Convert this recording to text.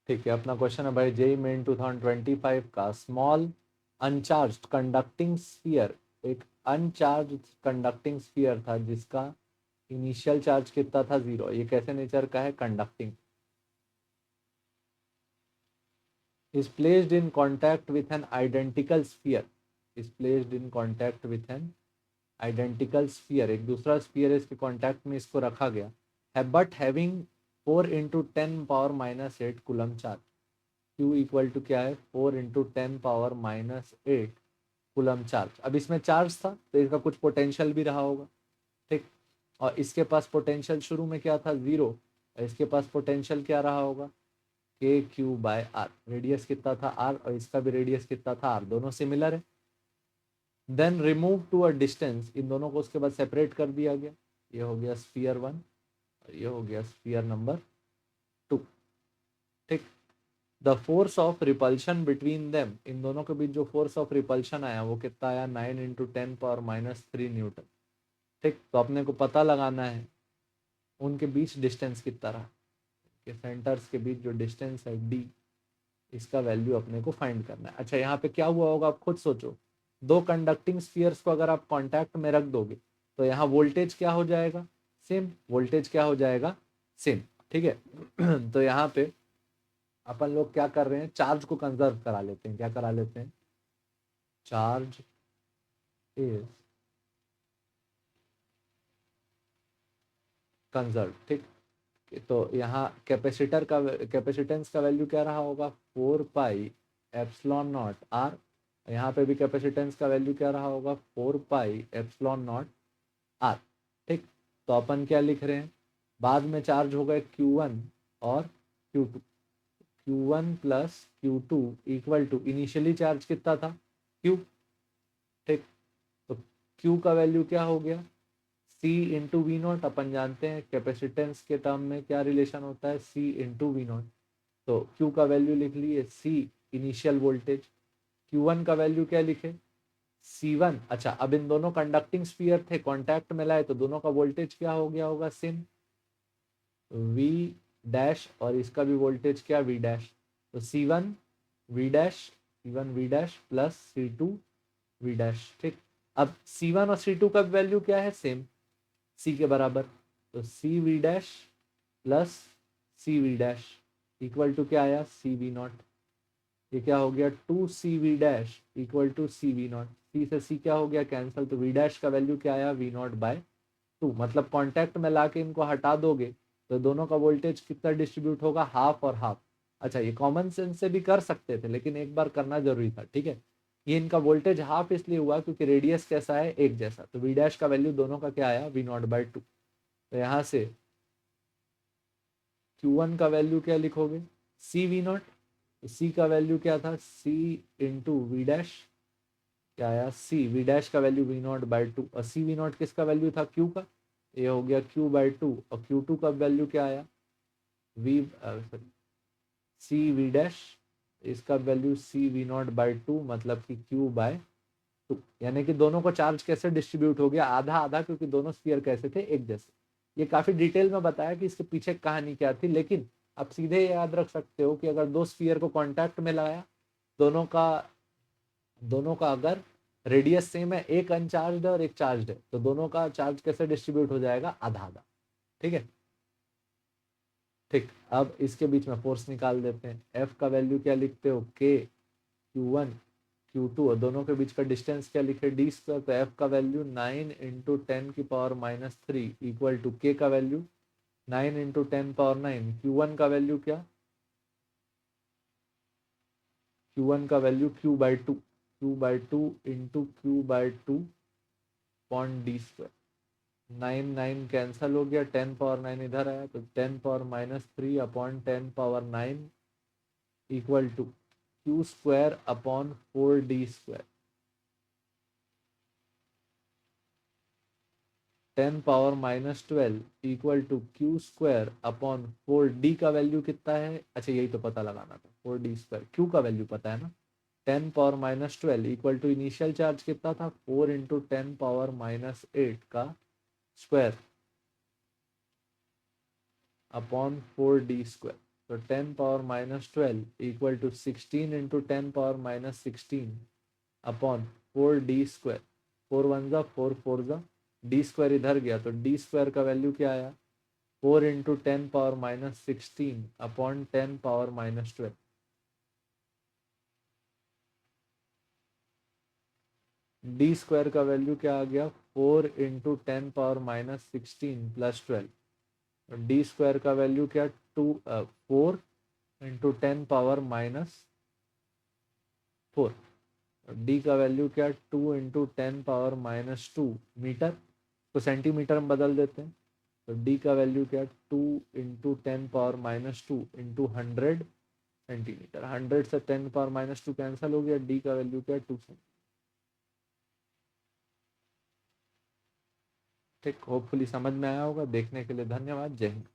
ठीक है, अपना क्वेश्चन है भाई, जेई मेन 2025 का स्मॉल अनचार्ज्ड कंडक्टिंग स्फीयर, एक अनचार्ज कंडक्टिंग स्फीयर था जिसका इनिशियल चार्ज कितना था, 0। ये कैसे नेचर का है, conducting. is placed in contact with an identical sphere, is placed in contact with an identical sphere, एक दूसरा स्फीयर इसके कांटेक्ट में इसको रखा गया है, but having 4 into 10⁻⁸ coulomb charge. Q equal to क्या है, 4 इंटू 10⁻⁸ कूलम चार्ज। अब इसमें चार्ज था तो इसका कुछ पोटेंशियल भी रहा होगा, ठीक। और इसके पास पोटेंशियल शुरू में क्या था, 0। इसके पास पोटेंशियल क्या रहा होगा, के क्यू बाय आर। रेडियस कितना था, आर, और इसका भी रेडियस कितना था, आर, दोनों सिमिलर है। Then remove to a distance, इन दोनों को उसके बाद सेपरेट कर दिया गया। ये हो गया स्फीयर 1 और ये हो गया स्फीयर नंबर 2, ठीक। The force of repulsion between them, इन दोनों के बीच जो फोर्स ऑफ रिपल्शन आया वो कितना आया, 9 इंटू 10⁻³ न्यूटन, ठीक। तो अपने को पता लगाना है उनके बीच डिस्टेंस कितना रहा, कि सेंटर्स के बीच जो डिस्टेंस है डी, इसका वैल्यू अपने को फाइंड करना है। अच्छा, यहाँ पे क्या हुआ होगा आप खुद सोचो, दो कंडक्टिंग स्फीयर्स को अगर आप कांटेक्ट में रख दोगे तो यहाँ वोल्टेज क्या हो जाएगा, सेम। वोल्टेज क्या हो जाएगा, सेम, ठीक है। तो यहाँ पे अपन लोग क्या कर रहे हैं, चार्ज को कंजर्व करा लेते हैं। क्या करा लेते हैं, चार्ज इज कंजर्व, ठीक। तो यहाँ कैपेसिटर का, कैपेसिटेंस का वैल्यू क्या रहा होगा, 4πε0 आर। यहाँ पे भी कैपेसिटेंस का वैल्यू क्या रहा होगा, 4πε0 आर, ठीक। तो अपन क्या लिख रहे हैं, बाद में चार्ज हो गए Q1 और Q2। Q1 plus Q2 equal to initially charge कितना था, Q, ठीक। तो Q का वैल्यू क्या हो गया, C इंटू वी नॉट। अपन जानते हैं कैपेसिटेंस के टर्म में क्या रिलेशन होता है, C इंटू वी नॉट। तो Q का वैल्यू लिख लिए, C इनिशियल वोल्टेज। Q1 का वैल्यू क्या लिखे, C1। अच्छा, अब इन दोनों कंडक्टिंग स्फीयर थे, कांटेक्ट में लाए तो दोनों का वोल्टेज क्या हो गया होगा, सेम, V डैश, और इसका भी वोल्टेज क्या, V डैश। तो C1 V dash, C1 V dash plus C2 V dash, ठीक। अब C1 और C2 का वैल्यू क्या है, सेम, C के बराबर। तो C V dash plus C V dash equal to क्या आया, सी वी नॉट। ये क्या हो गया, 2CV dash equal to C V naught. C से सी क्या हो गया, कैंसिल। तो वी डैश का वैल्यू क्या आया, V0/2। मतलब कॉन्टैक्ट में ला के इनको हटा दोगे तो दोनों का वोल्टेज कितना डिस्ट्रीब्यूट होगा, हाफ और हाफ। अच्छा, ये कॉमन सेंस से भी कर सकते थे लेकिन एक बार करना जरूरी था, ठीक है। ये इनका वोल्टेज हाफ इसलिए हुआ क्योंकि रेडियस कैसा है, एक जैसा। तो वी डैश का वैल्यू दोनों का क्या आया, V0/2। तो यहाँ से Q1 का वैल्यू क्या लिखोगे, सी वी नॉट। सी का वैल्यू क्या था, सी इंटू वी डैश, क्या आया, सी वी डैश का वैल्यू V0/2। और सी वी नॉट किसका वैल्यू था, Q का। ये हो गया Q/2। और Q2 का वैल्यू क्या आया, V sorry C V dash, इसका वैल्यू CV0/2, मतलब कि Q/2। यानी कि दोनों को चार्ज कैसे डिस्ट्रीब्यूट हो गया, आधा आधा, क्योंकि दोनों स्फीयर कैसे थे, एक जैसे। ये काफी डिटेल में बताया कि इसके पीछे कहानी क्या थी, लेकिन आप सीधे याद रख सकते हो कि अगर दो स्फीयर को कांटेक्ट में लाया, दोनों का दोनों का अगर रेडियस सेम है, एक अनचार्ज है और एक चार्ज है, तो दोनों का चार्ज कैसे डिस्ट्रीब्यूट हो जाएगा, आधा आधा, ठीक है। ठीक, अब इसके बीच में फोर्स निकाल देते हैं। एफ का वैल्यू क्या लिखते हो, के Q1 Q2, और दोनों के बीच का डिस्टेंस क्या लिखे, d²। तो एफ का वैल्यू 9 इंटू 10⁻³ इक्वल टू के का वैल्यू 9 इंटू 10⁻9। Q1 का वैल्यू क्या, Q1 का value Q/2 into Q/2 point d²। 9 cancel हो गया, 10⁻9 इधर आया तो 10⁻³ upon 10⁻9 equal to Q² upon 4d²। 10⁻12 equal to Q² upon 4d का वैल्यू कितना है, अच्छा यही तो पता लगाना था, 4d²। Q का वैल्यू पता है ना, 10⁻12 इक्वल टू इनिशियल चार्ज कितना था, 4 इंटू 10⁻8 का स्क्वायर अपॉन 4d²। तो 10 power minus 12 equal to 16 into 10 power minus 16 upon 4d²। 4 one ज़ा 4 4 ज़ा d² इधर गया तो d² का वैल्यू क्या आया 4 into 10 power minus 16 upon 10 power minus 12। d² का वैल्यू क्या आ गया 4 into 10 power minus 16 plus 12। d² का वैल्यू क्या 4 इंटू 10 पावर माइनस 4। डी का वैल्यू क्या 2 इंटू 10 पावर माइनस 2 मीटर, तो सेंटीमीटर में बदल देते हैं। तो डी का वैल्यू क्या 2 into 10 power minus 2 into 100 centimetre. 100 से 10 पावर माइनस 2 कैंसिल हो गया, डी का वैल्यू क्या 2 सेंटीमीटर। ठीक, होपफुली समझ में आया होगा। देखने के लिए धन्यवाद। जय हिंद।